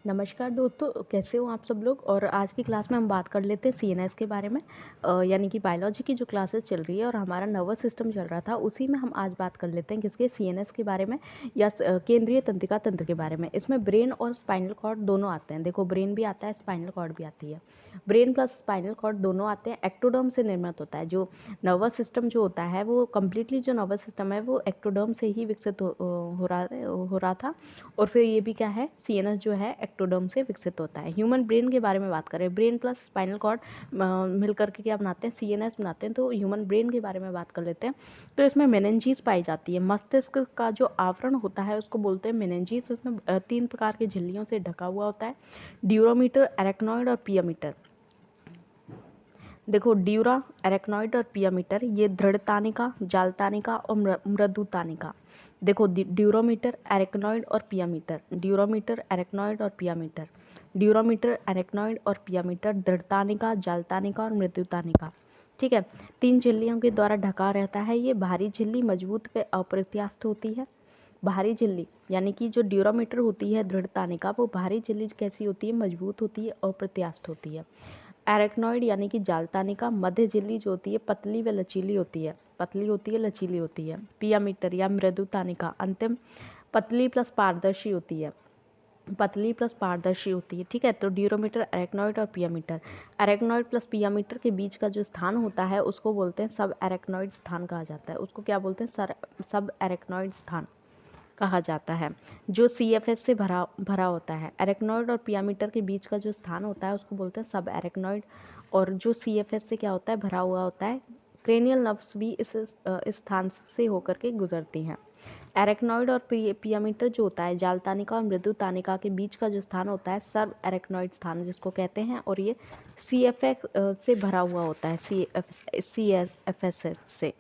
नमस्कार दोस्तों, कैसे हो आप सब लोग। और आज की क्लास में हम बात कर लेते हैं सीएनएस के बारे में। यानी कि बायोलॉजी की जो क्लासेस चल रही है और हमारा नर्वस सिस्टम चल रहा था, उसी में हम आज बात कर लेते हैं किसके, सीएनएस के बारे में या केंद्रीय तंत्रिका तंत्र के बारे में। इसमें ब्रेन और स्पाइनल कॉर्ड दोनों आते हैं। देखो, ब्रेन भी आता है, स्पाइनल कॉर्ड भी आती है। ब्रेन प्लस स्पाइनल कॉर्ड दोनों आते हैं। एक्टोडर्म से निर्मित होता है। जो नर्वस सिस्टम जो होता है, वो कम्प्लीटली जो नर्वस सिस्टम है वो एक्टोडर्म से ही विकसित हो रहा था। और फिर ये भी क्या है, सीएनएस जो है एक्टोडर्म से विकसित होता है। ह्यूमन ब्रेन के बारे में बात करें, ब्रेन प्लस स्पाइनल कॉर्ड मिल करके क्या बनाते हैं, सीएनएस बनाते हैं। तो ह्यूमन ब्रेन के बारे में बात कर लेते हैं। तो इसमें मेनिंजीज पाई जाती है। मस्तिष्क का जो आवरण होता है उसको बोलते हैं मेनिंजीज। इसमें 3 प्रकार की झिल्लियों से ढका हुआ होता है, ड्यूरोमीटर, एरेक्नॉइड और पियामीटर। देखो, ड्यूरा, एरेक्नॉइड और पियामीटर, ये दृढ़ तानिका, जाल तानिका और मृदु तानिका। देखो, ड्यूरोमीटर, एरेक्नॉइड और पियामीटर, ड्यूरोमीटर, एरेक्नॉइड और पियामीटर, ड्यूरोमीटर, एरेक्नॉइड और पियामीटर, दृढ़ तानिका, जाल तानिका और मृदु तानिका। ठीक है। 3 झिल्लियों के द्वारा ढका रहता है। ये बाहरी झिल्ली मजबूत व अप्रत्यास्थ होती है। बाहरी झिल्ली यानी कि जो ड्यूरोमीटर होती है, दृढ़ तानिका, वो बाहरी झिल्ली कैसी होती है, मजबूत होती है, अप्रत्यास्थ होती है। एरेक्नॉइड यानी कि जाल तानिका, मध्य झिल्ली जो होती है पतली व लचीली होती है, पतली होती है, लचीली होती है। पियामीटर या मृदु तानिका अंतिम पतली प्लस पारदर्शी होती है, पतली प्लस पारदर्शी होती है। ठीक है। तो ड्यूरोमीटर, एरेक्नॉइड और पियामीटर। एरेक्नॉइड प्लस पियामीटर के बीच का जो स्थान होता है उसको बोलते हैं सब एरेक्नॉइड स्थान कहा जाता है। उसको क्या बोलते हैं, सब एरेक्नॉइड स्थान कहा जाता है, जो सीएफएस से भरा भरा होता है। एरेक्नॉइड और पियामीटर के बीच का जो स्थान होता है उसको बोलते हैं सब एरेक्नॉइड, और जो सीएफएस से क्या होता है, भरा हुआ होता है। क्रेनियल नर्व्स भी इस स्थान से होकर के गुजरती हैं। एरेक्नॉइड और पियामीटर जो होता है, जाल तानिका और मृदु तानिका के बीच का जो स्थान होता है, सर्व एरेक्नॉइड स्थान जिसको कहते हैं, और ये सीएफएस से भरा हुआ होता है, सीएफएस से।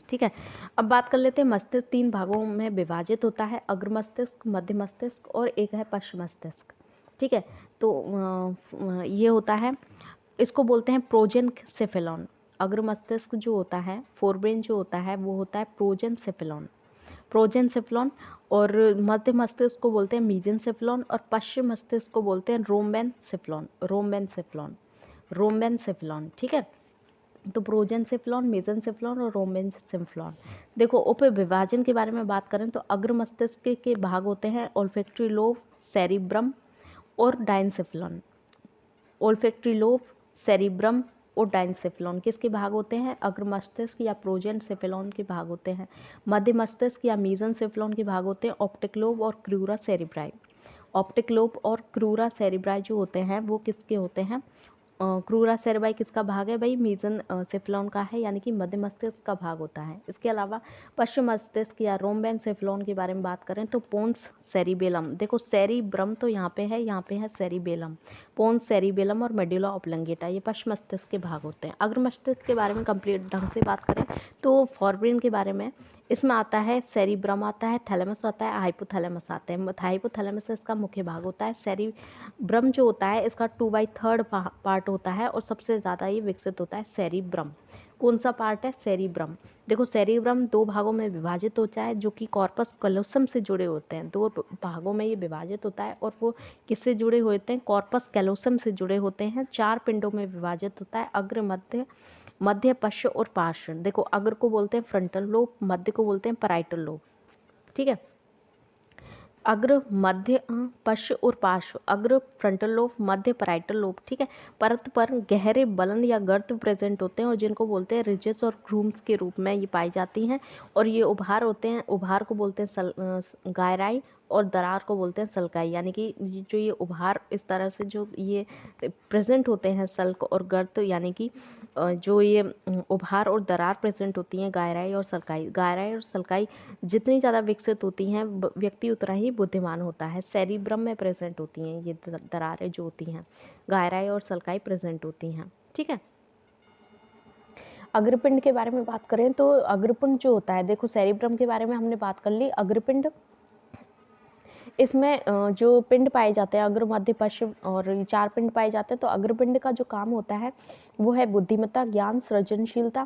ठीक है। अब बात कर लेते हैं, मस्तिष्क 3 भागों में विभाजित होता है, अग्र मस्तिष्क, मध्य मस्तिष्क और एक है पश्च मस्तिष्क। ठीक है। तो ये होता है, इसको बोलते हैं प्रोजेन सेफेलॉन। अग्र मस्तिष्क जो होता है, फोरब्रेन जो होता है, वो होता है प्रोजेन सेफेलॉन, प्रोजेन सेफलॉन। और मध्य मस्तिष्क को बोलते हैं मीजन सेफलॉन, और पश्चिम मस्तिष्क को बोलते हैं रोम्बेन सेफलॉन, रोम्बेन सेफलॉन, रोम्बेन सेफलॉन। ठीक है। तो प्रोजेन सेफलॉन, मेजन सेफलॉन और रोमेन सेफलॉन। देखो, उप विभाजन के बारे में बात करें तो अग्र मस्तिष्क के भाग होते हैं ओल्फैक्टरी लोब, सेरिब्रम और डाइनसेफलॉन। ओल्फैक्टरी लोब, सेरिब्रम और डाइनसेफलॉन किसके भाग होते हैं, अग्र मस्तिष्क या प्रोजेन सेफलॉन के भाग होते हैं। मध्य मस्तिष्क या मीजन सेफलॉन के भाग होते हैं ऑप्टिक लोब और क्रूरा सेरिब्राई। ऑप्टिक लोब और क्रूरा सेरिब्राई जो होते हैं वो किसके होते हैं, क्रूरा सेरेब्राई किसका भाग है भाई, मीजन सेफलॉन का है, यानी कि मध्य मस्तिष्क का भाग होता है। इसके अलावा पश्चिम मस्तिष्क या रोम्बेन सेफलॉन के बारे में बात करें तो पोन्स सेरिबेलम। देखो, सेरिब्रम तो यहाँ पे है सेरिबेलम, पोन्स सेरिबेलम और मेडुला ऑब्लंगेटा, ये पश्चिम मस्तिष्क के भाग होते हैं। अग्र मस्तिष्क के बारे में कंप्लीट ढंग से बात करें तो फॉरब्रेन के बारे में, इसमें आता है सेरिब्रम, आता है थैलेमस, आता है हाइपोथैलेमस, आता है। हाइपोथैलेमस इसका मुख्य भाग होता है। सेरिब्रम जो होता है इसका 2/3 पार्ट होता है, और सबसे ज़्यादा ये विकसित होता है सेरिब्रम। कौन सा पार्ट है, सेरिब्रम। देखो, सेरिब्रम 2 भागों में विभाजित होता है, जो कि कॉर्पस कैलोसम से जुड़े होते हैं। 2 भागों में ये विभाजित होता है, और वो किससे जुड़े होते हैं, कॉर्पस कैलोसम से जुड़े होते हैं। 4 पिंडों में विभाजित होता है, अग्र, मध्य, पश्च और पार्श्व। देखो, अग्र को बोलते हैं फ्रंटल लोब, मध्य को बोलते हैं पैराइटल लोब। ठीक है। अग्र, मध्य, पश्च और पार्श्व, अग्र फ्रंटल लोब, मध्य पैराइटल लोब। ठीक है। परत पर गहरे बलन या गर्त प्रेजेंट होते हैं, और जिनको बोलते हैं रिजेस और ग्रूम्स के रूप में ये पाई जाती हैं। और ये उभार होते हैं, उभार को बोलते हैं गायराई, और दरार को बोलते हैं सल्काई। यानी कि जो ये उभार इस तरह से जो ये प्रेजेंट होते हैं, सल्क और गर्त, यानी कि जो ये उभार और दरार प्रेजेंट होती हैं, गायराई और सल्काई। गायराई और सल्काई जितनी ज़्यादा विकसित होती हैं, व्यक्ति उतना ही बुद्धिमान होता है। सेरिब्रम में प्रेजेंट होती हैं ये दरारें जो होती हैं, गायराई और सल्काई प्रेजेंट होती हैं। ठीक है। अग्रपिंड के बारे में बात करें तो अग्रपिंड जो होता है, देखो सेरिब्रम के बारे में हमने बात कर ली। अग्रपिंड, इसमें जो पिंड पाए जाते हैं, अग्र, मध्य, पश्चिम, और 4 पिंड पाए जाते हैं। तो अग्रपिंड का जो काम होता है वो है बुद्धिमत्ता, ज्ञान, सृजनशीलता,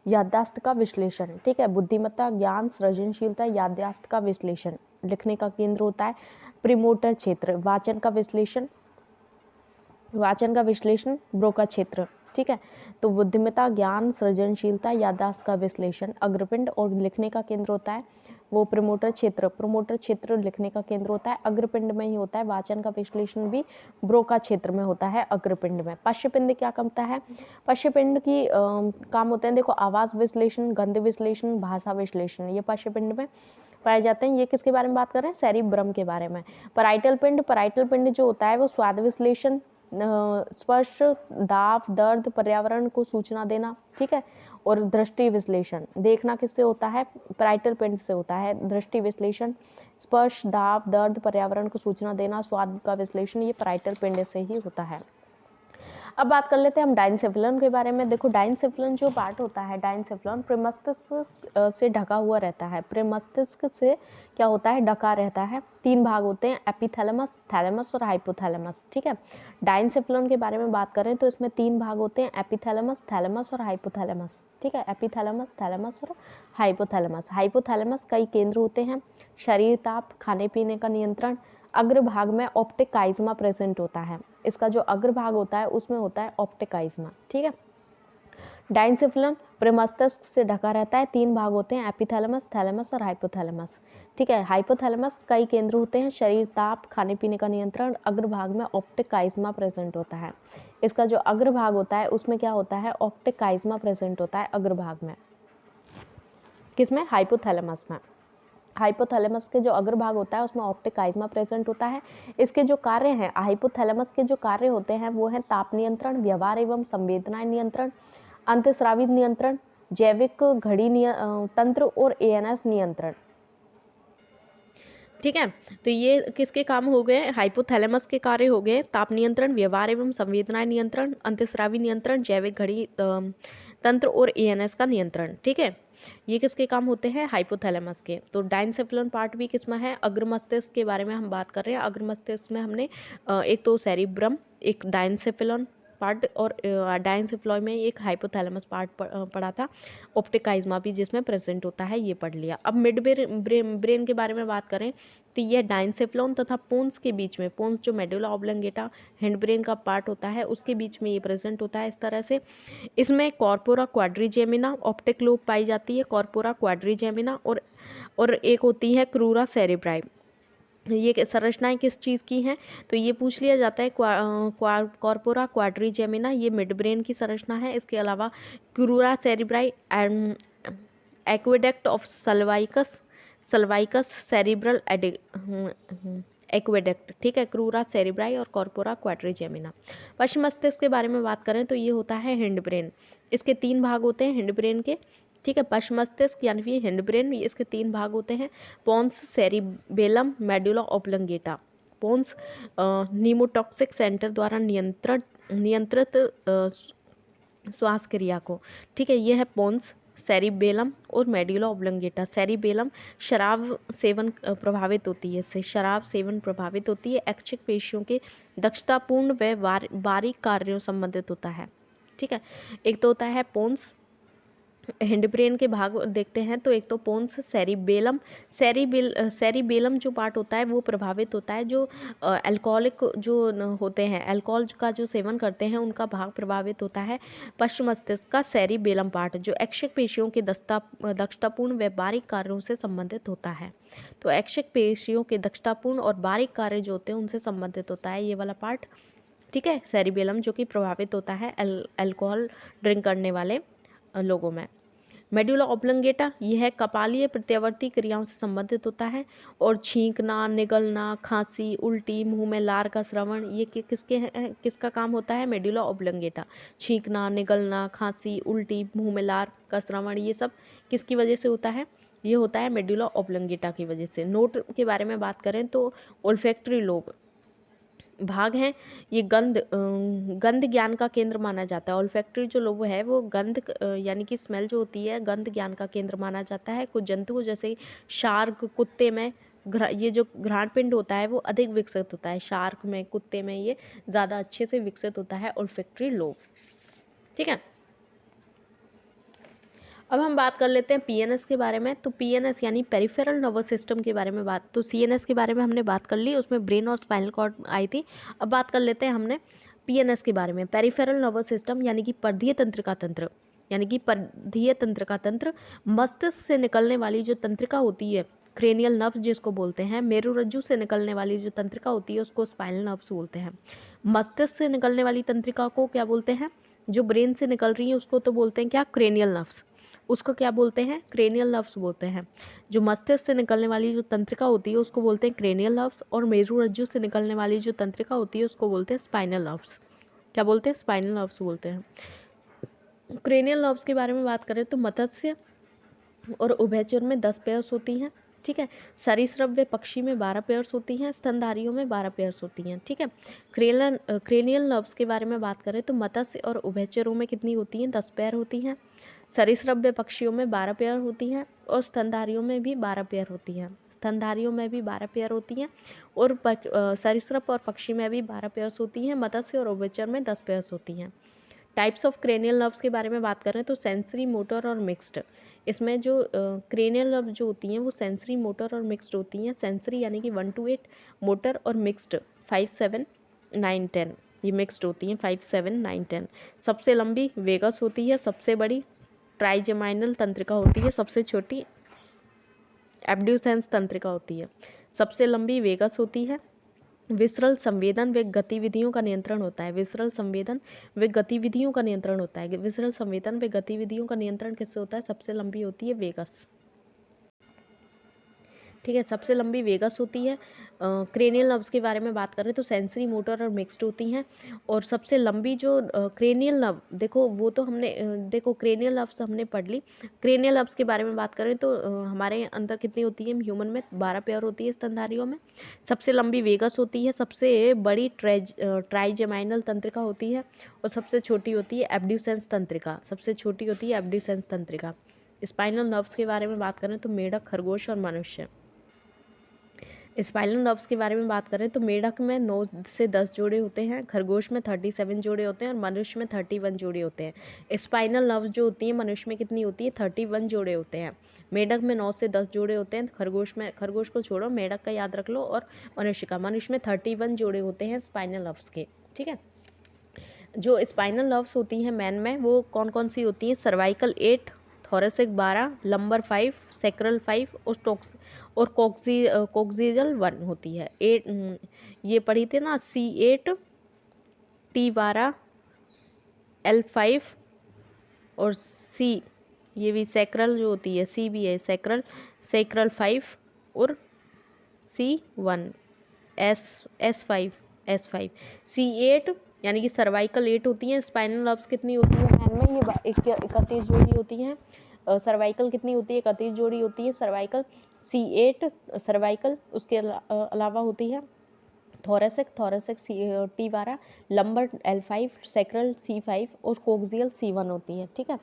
याददाश्त का विश्लेषण। ठीक है। बुद्धिमत्ता, ज्ञान, सृजनशीलता, याददाश्त का विश्लेषण, लिखने का केंद्र होता है। प्रीमोटर क्षेत्र, वाचन का विश्लेषण, ब्रोका क्षेत्र। ठीक है, तो बुद्धिमत्ता, ज्ञान, सृजनशीलता, याददाश्त का विश्लेषण अग्रपिंड, और लिखने का केंद्र होता है वो प्रोमोटर क्षेत्र लिखने का केंद्र होता है, अग्रपिंड में ही होता है। वाचन का विश्लेषण भी ब्रोका क्षेत्र में होता है, अग्रपिंड में। पश्चपिंड क्या करता है? पश्चपिंड की काम होते हैं, देखो, आवाज विश्लेषण, गंध विश्लेषण, भाषा विश्लेषण, ये पश्चपिंड में पाए जाते हैं। ये किसके बारे में बात कर रहे हैं? सेरिब्रम के बारे में। पराइटल पिंड जो होता है वो स्वाद विश्लेषण, स्पर्श, दाव, दर्द, पर्यावरण को सूचना देना, ठीक है, और दृष्टि विश्लेषण, देखना किससे होता है? पराइटल पिंड से होता है। दृष्टि विश्लेषण, स्पर्श, दाव, दर्द, पर्यावरण को सूचना देना, स्वाद का विश्लेषण, ये पराइटल पिंड से ही होता है। अब बात कर लेते हैं हम डाइनसेफलन के बारे में। देखो, डाइनसेफलन जो पार्ट होता है, डाइनसेफलन प्रेमस्तिष्क से ढका हुआ रहता है। प्रेमस्तिष्क से क्या होता है? ढका रहता है। 3 भाग होते हैं, एपिथैलेमस, थैलेमस और हाइपोथैलेमस। ठीक है, डाइनसेफलन के बारे में बात करें तो इसमें 3 भाग होते हैं, एपिथैलेमस, थैलेमस और हाइपोथैलेमस। ठीक है, एपिथैलेमस, थैलेमस और हाइपोथैलेमस। हाइपोथैलेमस कई केंद्र होते हैं, शरीर ताप, खाने पीने का नियंत्रण। अग्रभाग में ऑप्टिक काइज्मा प्रेजेंट होता है। इसका जो अग्रभाग होता है उसमें होता है ऑप्टिक काइज्मा। ठीक है, डाइनसेफलन प्रेमस्तिष्क से ढका रहता है। 3 भाग होते हैं, एपिथैलेमस, थैलेमस और हाइपोथैलेमस। ठीक है, हाइपोथैलेमस कई केंद्र होते हैं, शरीर ताप, खाने पीने का नियंत्रण। अग्रभाग में ऑप्टिक काइज्मा प्रेजेंट होता है। इसका जो अग्रभाग होता है उसमें क्या होता है? ऑप्टिक काइज्मा प्रेजेंट होता है अग्रभाग में। किसमें? हाइपोथैलेमस में। हाइपोथैलेमस के जो अग्रभाग होता है उसमें ऑप्टिक काइज्मा प्रेजेंट होता है। इसके जो कार्य हैं, हाइपोथैलेमस के जो कार्य होते हैं वो हैं ताप नियंत्रण, व्यवहार एवं संवेदनाएं नियंत्रण, अंतःस्रावी नियंत्रण, जैविक घड़ी तंत्र और एएनएस नियंत्रण। ठीक है, तो ये किसके काम हो गए? हाइपोथैलेमस के कार्य हो गए, ताप नियंत्रण, व्यवहार एवं संवेदनाएं नियंत्रण, अंतःस्रावी नियंत्रण, जैविक घड़ी तंत्र और एएनएस का नियंत्रण। ठीक है, ये किसके काम होते हैं? हाइपोथैलेमस के। तो डाइनसेफलन पार्ट भी किसमें है? अग्र मस्तिष्क के बारे में हम बात कर रहे हैं। अग्र मस्तिष्क में हमने एक तो सेरिब्रम, एक डाइनसेफलन पार्ट और डाइनसेफलॉय में एक हाइपोथैलेमस पार्ट पढ़ा था। ऑप्टिक काइज्मा भी जिसमें प्रेजेंट होता है, ये पढ़ लिया। अब मिड ब्रेन के बारे में बात करें तो यह डाइनसेफलॉन तथा पोन्स के बीच में, पोन्स जो मेडुला ऑब्लंगेटा हैंड ब्रेन का पार्ट होता है उसके बीच में ये प्रेजेंट होता है इस तरह से। इसमें कॉर्पोरा क्वाड्रिजेमिना ऑप्टिक लोब पाई जाती है, कॉर्पोरा क्वाड्रिजेमिना, और एक होती है क्रूरा सेरेब्राई। ये संरचनाएं किस चीज़ की हैं? तो ये पूछ लिया जाता है। कॉर्पोरा क्वाड्रिजेमिना ये मिड ब्रेन की संरचना है। इसके अलावा crura cerebri, aqueduct of Sylvius cerebral aqueduct. ठीक है, क्रूरा सेरेब्राई और कॉर्पोरा क्वाड्रिजेमिना। पश्चिम मस्तिष्क के बारे में बात करें तो ये होता है हिंड ब्रेन। इसके 3 भाग होते हैं हिंड ब्रेन के। ठीक है, पश्चिम मस्तिष्क यानी कि हिंड ब्रेन, इसके 3 भाग होते हैं, pons, cerebellum, medulla oblongata. Pons pneumotaxic center द्वारा नियंत्रित श्वास क्रिया को। ठीक है, ये है पोन्स, सेरिबेलम और मेडुला ऑब्लंगेटा। सेरिबेलम शराब सेवन प्रभावित होती है, इससे शराब सेवन प्रभावित होती है। ऐच्छिक पेशियों के दक्षतापूर्ण व बारीक कार्यों संबंधित होता है। ठीक है, एक तो होता है पोन्स। हिंड ब्रेन के भाग देखते हैं तो एक तो पोन्स, सेरिबेलम। सेरिबेलम जो पार्ट होता है वो प्रभावित होता है, जो अल्कोहलिक जो होते हैं, अल्कोहल का जो सेवन करते हैं उनका भाग प्रभावित होता है। पश्चिम मस्तिष्क का सेरिबेलम पार्ट जो ऐच्छिक पेशियों के दक्षतापूर्ण व बारीक कार्यों से संबंधित होता है। तो ऐच्छिक पेशियों के दक्षतापूर्ण और बारीक कार्य जो होते हैं उनसे संबंधित होता है ये वाला पार्ट। ठीक है, सेरिबेलम जो कि प्रभावित होता है अल्कोहल ड्रिंक करने वाले लोगों में। मेडुला ऑब्लंगेटा यह है कपालीय प्रत्यावर्ती क्रियाओं से संबंधित होता है, और छींकना, निगलना, खांसी, उल्टी, मुंह में लार का स्रवण, ये किसका काम होता है? Medulla oblongata. छींकना, निगलना, खांसी, उल्टी, मुंह में लार का स्रवण, ये सब किसकी वजह से होता है? ये होता है मेडुला ऑब्लंगेटा की वजह से। नोट के बारे में बात करें तो ओल्फैक्टरी लोब भाग हैं, ये गंध ज्ञान का केंद्र माना जाता है। ओल्फैक्टरी जो लोब है वो गंध यानी कि स्मेल जो होती है गंध ज्ञान का केंद्र माना जाता है। कुछ जंतुओं जैसे शार्क, कुत्ते में ये जो घ्राण पिंड होता है वो अधिक विकसित होता है। शार्क में, कुत्ते में ये ज़्यादा अच्छे से विकसित होता है ओल्फैक्टरी लोब। ठीक है, अब हम बात कर लेते हैं पीएनएस के बारे में। तो पीएनएस यानी पेरिफेरल नर्वस सिस्टम के बारे में बात, तो सीएनएस के बारे में हमने बात कर ली, उसमें ब्रेन और स्पाइनल कॉर्ड आई थी। अब बात कर लेते हैं हमने पीएनएस के बारे में। पेरिफेरल नर्वस सिस्टम यानी कि परधीय तंत्रिका तंत्र, यानी कि परधीय तंत्रिका तंत्र मस्तिष्क से निकलने वाली जो तंत्रिका होती है, क्रेनियल नर्व जिसको बोलते हैं, मेरुरज्जु से निकलने वाली जो तंत्रिका होती है उसको स्पाइनल नर्व्स बोलते हैं। मस्तिष्क से निकलने वाली तंत्रिका को क्या बोलते हैं, जो ब्रेन से निकल रही है उसको तो बोलते हैं क्या, क्रेनियल नर्व्स। उसको क्या बोलते हैं, क्रेनियल नर्व्स बोलते हैं। जो मस्तिष्क से निकलने वाली जो तंत्रिका होती है उसको बोलते हैं क्रेनियल नर्व्स, और मेरुरज्जु से निकलने वाली जो तंत्रिका होती है उसको बोलते हैं स्पाइनल नर्व्स। क्या बोलते हैं, स्पाइनल नर्व्स बोलते हैं। क्रेनियल नर्व्स के बारे में बात करें तो मत्स्य और उभयचर में 10 पेयर्स होती हैं, ठीक है। सरीसृप व पक्षी में 12 पेयर्स होती हैं, स्तनधारियों में 12 पेयर्स होती हैं, ठीक है। क्रेनियल नर्व्स के बारे में बात करें तो मत्स्य और उभयचरों में कितनी होती हैं, 10 पेयर होती हैं। सरीसृप व पक्षियों में 12 पेयर होती हैं, और स्तनधारियों में भी 12 पेयर होती हैं। स्तनधारियों में भी 12 पेयर होती हैं, और सरीसृप और पक्षी में भी 12 पेयर्स होती हैं। मत्स्य और उभयचर में 10 पेयर्स होती हैं। टाइप्स ऑफ क्रेनियल नर्व्स के बारे में बात करें तो सेंसरी, मोटर और मिक्स्ड। इसमें जो क्रेनियल नर्व जो होती हैं वो सेंसरी, मोटर और मिक्स्ड होती हैं। सेंसरी यानी कि 1 to 8, मोटर और मिक्स्ड 5, 7, 9, 10, ये मिक्स्ड होती हैं 5, 7, 9, 10। सबसे लंबी वेगस होती है, सबसे बड़ी ट्राइजेमाइनल तंत्रिका होती है, सबसे छोटी एब्ड्यूसेंस तंत्रिका होती है। सबसे लंबी वेगस होती है। विसरल संवेदन व गतिविधियों का नियंत्रण होता है। विसरल संवेदन व गतिविधियों का नियंत्रण होता है। विसरल संवेदन व गतिविधियों का नियंत्रण किससे होता है, सबसे लंबी होती है वेगस, ठीक है। सबसे लंबी वेगस होती है। क्रेनियल नर्व्स के बारे में बात करें तो सेंसरी, मोटर और मिक्स्ड होती हैं। और सबसे लंबी जो क्रेनियल नर्व, देखो वो तो हमने देखो क्रेनियल नर्व्स हमने पढ़ ली। क्रेनियल नर्व्स के बारे में बात करें तो हमारे अंदर कितनी होती है, ह्यूमन में 12 पेयर होती है स्तनधारियों में। सबसे लंबी वेगस होती है, सबसे बड़ी ट्राइजेमाइनल तंत्रिका होती है, और सबसे छोटी होती है एब्ड्यूसेंस तंत्रिका। सबसे छोटी होती है एब्ड्यूसेंस तंत्रिका। स्पाइनल नर्व्स के बारे में बात करें तो मेढक, खरगोश और मनुष्य। स्पाइनल नर्व्स के बारे में बात करें तो मेढक में 9 से 10 जोड़े होते हैं, खरगोश में 37 जोड़े होते हैं, और मनुष्य में 31 जोड़े होते हैं। स्पाइनल नर्व जो होती है मनुष्य में कितनी होती है, 31 जोड़े होते हैं। मेढक में 9 से 10 जोड़े होते हैं, खरगोश को छोड़ो, मेढक का याद रख लो, और मनुष्य में 31 जोड़े होते हैं स्पाइनल नर्व्स के, ठीक है। जो स्पाइनल नर्व्स होती हैं मैन में, वो कौन कौन सी होती हैं, सर्वाइकल 8, थोरेसिक 12, लंबर 5, सेक्रल 5, और कोक्सीजल 1 होती है। 8 ये पढ़ी थी ना, C8, T12, L5 और C, ये भी सेक्रल जो होती है, C भी है सेक्रल 5 और C1, S5 C8 यानी कि सर्वाइकल 8 होती हैं। स्पाइनल नर्व्स कितनी होती है मैन में, ये 31 जोड़ी होती हैं। सर्वाइकल कितनी होती है, 31 जोड़ी होती है सर्वाइकल। C8 सर्वाइकल, उसके अलावा होती है thoracic T12, lumbar L5, sacral C5 और कोक्सियल C1 होती है, ठीक है।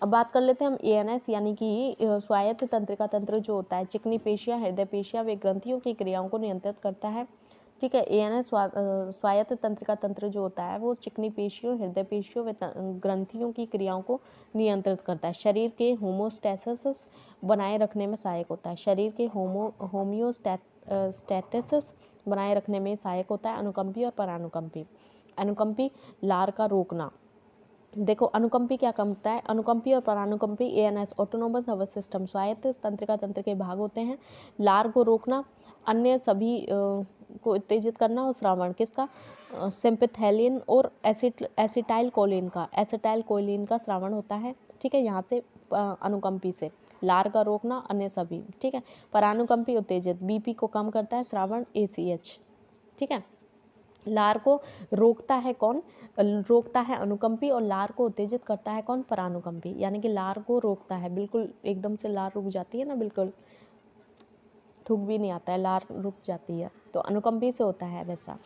अब बात कर लेते हैं हम ANS यानी कि स्वायत्त तंत्रिका तंत्र जो होता है, चिकनी पेशियाँ, हृदय पेशियाँ वे ग्रंथियों की क्रियाओं को नियंत्रित करता है, ठीक है। ANS स्वायत्त तंत्रिका तंत्र जो होता है वो चिकनी पेशियों, हृदय पेशियों व ग्रंथियों की क्रियाओं को नियंत्रित करता है। शरीर के होमोस्टैसिस बनाए रखने में सहायक होता है। शरीर के होमियोस्टैटिस बनाए रखने में सहायक होता है। अनुकंपी और परानुकंपी। अनुकंपी लार का रोकना, देखो अनुकंपी क्या करता है, अनुकंपी और परानुकंपी ANS ऑटोनोमस नर्वस सिस्टम स्वायत्त तंत्रिका तंत्र के भाग होते हैं। लार को रोकना, अन्य सभी को उत्तेजित करना, और श्रावण किसका, सिम्पैथेलिन और एसिटाइल कोलिन का श्रावण होता है, ठीक है। यहाँ से अनुकंपी से लार का रोकना, अन्य सभी, ठीक है। परानुकंपी उत्तेजित, BP को कम करता है, श्रावण ACH, ठीक है। लार को रोकता है कौन, रोकता है अनुकंपी, और लार को उत्तेजित करता है कौन, परानुकंपी। यानी कि लार को रोकता है, बिल्कुल एकदम से लार रुक जाती है ना, बिल्कुल थूक भी नहीं आता है, लार रुक जाती है, तो अनुकंपी से होता है वैसा।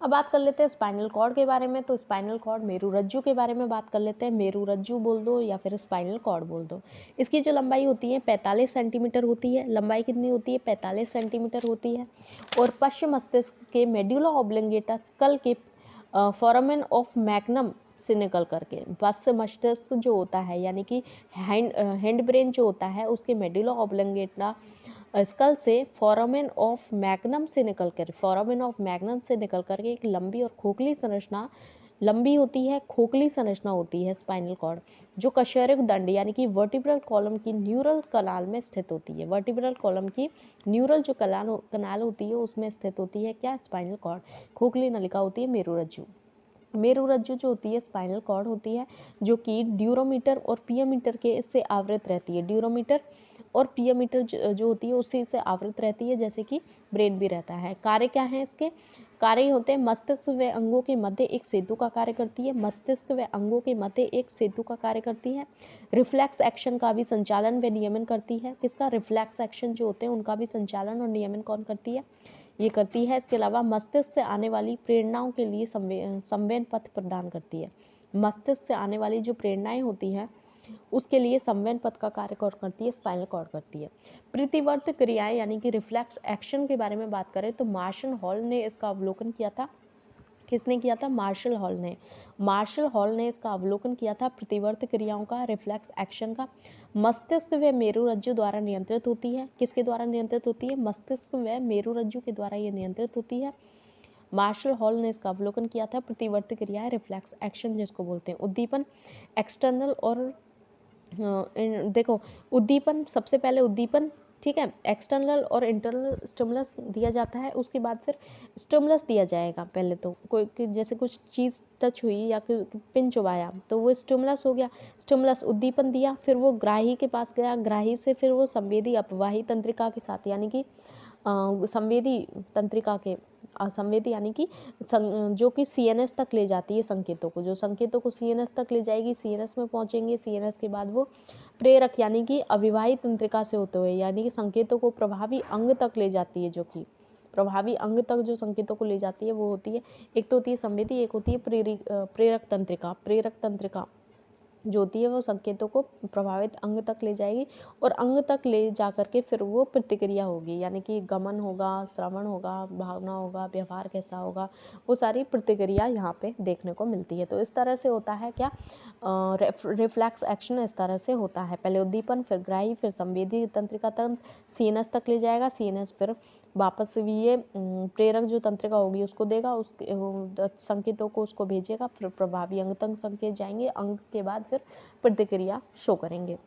अब बात कर लेते हैं स्पाइनल कॉर्ड के बारे में। तो स्पाइनल कॉर्ड, मेरुरज्जु के बारे में बात कर लेते हैं। मेरुरज्जु बोल दो या फिर स्पाइनल कॉर्ड बोल दो। इसकी जो लंबाई होती है 45 सेंटीमीटर होती है। लंबाई कितनी होती है, 45 सेंटीमीटर होती है। और पश्चिम मस्तिष्क के मेड्यूला ऑब्लिंगेटा स्कल के फोरामेन ऑफ मैग्नम से निकल करके बस मस्तिष्क जो होता है यानी कि हैंड ब्रेन जो होता है उसके मेडुला ऑब्लोंगेटा स्कल से फोरामेन ऑफ मैग्नम से निकल करके एक लंबी और खोखली संरचना लंबी होती है, खोखली संरचना होती है स्पाइनल कॉर्ड, जो कशेरुक दंड यानी कि वर्टिब्रल कॉलम की न्यूरल कनाल में स्थित होती है। वर्टिब्रल कॉलम की न्यूरल जो कनाल होती है उसमें स्थित होती है क्या? Spinal cord. खोखली नलिका होती है मेरुरज्जु। मेरुरज्जु जो होती है स्पाइनल कॉर्ड होती है, जो कि ड्यूरोमीटर और पियोमीटर के से आवृत रहती है। ड्यूरोमीटर और पियोमीटर जो होती है उसी से आवृत रहती है, जैसे कि ब्रेन भी रहता है। कार्य क्या है इसके? कार्य होते हैं मस्तिष्क व अंगों के मध्य एक सेतु का कार्य करती है। मस्तिष्क व अंगों के मध्य एक सेतु का कार्य करती है। रिफ्लेक्स एक्शन का भी संचालन व नियमन करती है। किसका? रिफ्लेक्स एक्शन जो होते हैं उनका भी संचालन और नियमन कौन करती है? ये करती है। इसके अलावा मस्तिष्क से आने वाली प्रेरणाओं के लिए संवेदन पथ प्रदान करती है। मस्तिष्क से आने वाली जो प्रेरणाएं होती हैं उसके लिए संवेदन पथ का कार्य कौन करती है? स्पाइनल कॉर्ड करती है। प्रतिवर्त क्रियाएं यानी कि रिफ्लेक्स एक्शन के बारे में बात करें तो मार्शल हॉल ने इसका अवलोकन किया था। किसने किया था? मार्शल हॉल ने। मार्शल हॉल ने इसका अवलोकन किया था प्रतिवर्त क्रियाओं का, रिफ्लेक्स एक्शन का। मस्तिष्क व मेरुरज्जु द्वारा नियंत्रित होती है। किसके द्वारा नियंत्रित होती है? मस्तिष्क व मेरुरज्जु के द्वारा ये नियंत्रित होती है। मार्शल हॉल ने इसका अवलोकन किया था। प्रतिवर्त क्रियाएं, रिफ्लेक्स एक्शन जिसको बोलते हैं। उद्दीपन एक्सटर्नल और देखो उद्दीपन, सबसे पहले उद्दीपन, ठीक है, एक्सटर्नल और इंटरनल स्टिमुलस दिया जाता है। उसके बाद फिर स्टिमुलस दिया जाएगा। पहले तो कोई जैसे कुछ चीज़ टच हुई या पिन चुबाया तो वो स्टिमुलस हो गया। स्टिमुलस उद्दीपन दिया, फिर वो ग्राही के पास गया, ग्राही से फिर वो संवेदी अपवाही तंत्रिका के साथ यानी कि संवेदी तंत्रिका के संवेदी यानी कि जो कि सीएनएस तक ले जाती है संकेतों को, जो संकेतों को सीएनएस तक ले जाएगी, सीएनएस में पहुंचेंगे, सीएनएस के बाद वो प्रेरक यानी कि अविवाहित तंत्रिका से होते हुए यानी कि संकेतों को प्रभावी अंग तक ले जाती है, जो कि प्रभावी अंग तक जो संकेतों को ले जाती है वो होती है, एक तो होती है संवेदी, एक होती है प्रेरक तंत्रिका। प्रेरक तंत्रिका जो होती है वो संकेतों को प्रभावित अंग तक ले जाएगी और अंग तक ले जा करके फिर वो प्रतिक्रिया होगी, यानी कि गमन होगा, श्रवण होगा, भावना होगा, व्यवहार कैसा होगा, वो सारी प्रतिक्रिया यहाँ पे देखने को मिलती है। तो इस तरह से होता है क्या? रिफ्लेक्स एक्शन इस तरह से होता है। पहले उद्दीपन, फिर ग्राही, फिर संवेदी तंत्रिका तंत्र सीएनएस तक ले जाएगा, सीएनएस फिर वापस भी ये प्रेरक जो तंत्रिका होगी उसको देगा, उसके संकेतों को उसको भेजेगा, फिर प्रभावी अंग तक संकेत जाएंगे, अंग के बाद फिर प्रतिक्रिया शो करेंगे।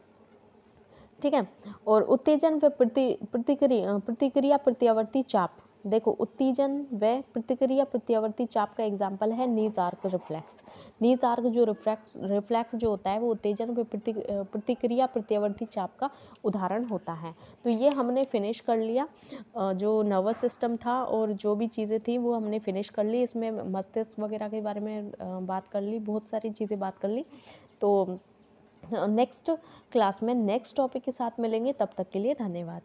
ठीक है। और उत्तेजन व प्रतिक्रिया प्रत्यावर्ती चाप। देखो उत्तेजन व प्रतिक्रिया प्रत्यावर्ती चाप का एग्जाम्पल है नीज आर्क रिफ्लेक्स। नीज आर्क जो रिफ्लेक्स जो होता है वो उत्तेजन व प्रतिक्रिया प्रत्यावर्ती चाप का उदाहरण होता है। तो ये हमने फिनिश कर लिया। जो नर्वस सिस्टम था और जो भी चीज़ें थी वो हमने फिनिश कर ली। इसमें मस्तिष्क वगैरह के बारे में बात कर ली, बहुत सारी चीज़ें बात कर ली। तो नेक्स्ट क्लास में नेक्स्ट टॉपिक के साथ मिलेंगे, तब तक के लिए धन्यवाद।